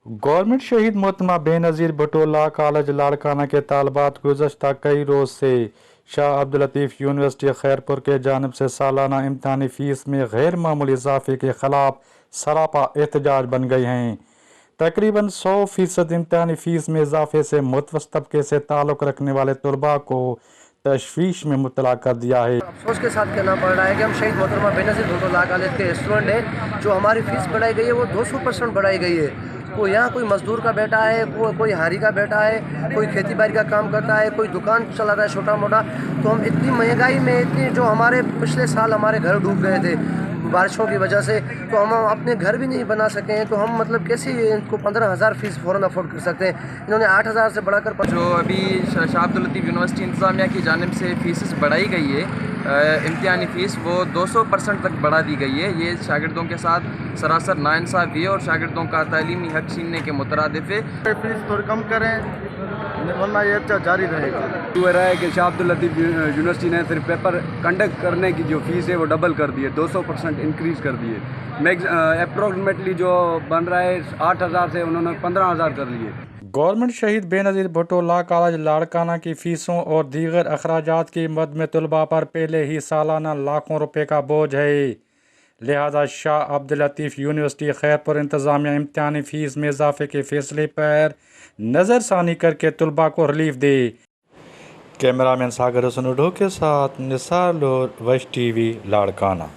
Government शहीद मोहतरमा Benazir Bhutto law college Larkana के तालबात गुज़श्ता कई रोज़ से शाह अब्दुल लतीफ़ यूनिवर्सिटी खैरपुर के जानिब से सालाना इम्तहानी फ़ीस में गैर मामूली इजाफे के ख़िलाफ़ सरापा एहतजाज बन गए हैं। तकरीबन 100% इम्तहानी फ़ीस में इजाफे से मुतवस्सित तबके से ताल्लुक़ रखने वाले तलबा को तशवीश में मुब्तला कर दिया है। अफसोस के साथ कहना पड़ रहा है कि हम शहीद मोहतरमा बेनज़ीर भुट्टो लॉ कॉलेज के स्टूडेंट हैं। जो हमारी फ़ीस बढ़ाई गई है वो 200% बढ़ाई गई है। यहाँ कोई मजदूर का बेटा है, कोई हारी का बेटा है, कोई खेती बाड़ी का काम करता है, कोई दुकान चला रहा है छोटा मोटा। तो हम इतनी महंगाई में, इतनी जो हमारे पिछले साल हमारे घर डूब गए थे बारिशों की वजह से, तो हम अपने घर भी नहीं बना सके हैं। तो हम मतलब कैसे इनको 15,000 फ़ीस फ़ौरन अफोर्ड कर सकते हैं। इन्होंने 8,000 से बढ़ाकर जो अभी शाह अब्दुल लतीफ़ यूनिवर्सिटी इंतज़ामिया की जानिब से फ़ीस बढ़ाई गई है, इम्तिहानी फ़ीस वो 200% तक बढ़ा दी गई है। ये शागिर्दों के साथ सरासर नाइंसाफ़ी है और शागिर्दों का तालीमी हक़ छीनने के मुतरादिफ़ है। फीस थोड़ी कम करें वरना ये जारी रहेगा। हुआ रहा है कि शाह अब्दुल लतीफ़ यूनिवर्सिटी ने सिर्फ पेपर कंडक्ट करने की जो फ़ीस है वो डबल कर दी है, 200% इंक्रीज़ कर दी है। अप्रोक्सीमेटली जो बन रहा है 8,000 से उन्होंने 15,000 कर लिए। गवर्नमेंट शहीद बेनज़ीर भुट्टो लॉ कॉलेज लाड़काना की फ़ीसों और दीगर अखराजात की मद में तलबा पर पहले ही सालाना लाखों रुपए का बोझ है। लिहाजा शाह अब्दुल लतीफ़ यूनिवर्सिटी खैरपुर इंतज़ामिया इम्तिहानी फ़ीस में इजाफे के फ़ैसले पर नज़रसानी करके तलबा को रिलीफ दे। कैमरामैन सागर हसन उडो के साथ निसार लोर, वश टीवी, लाड़काना।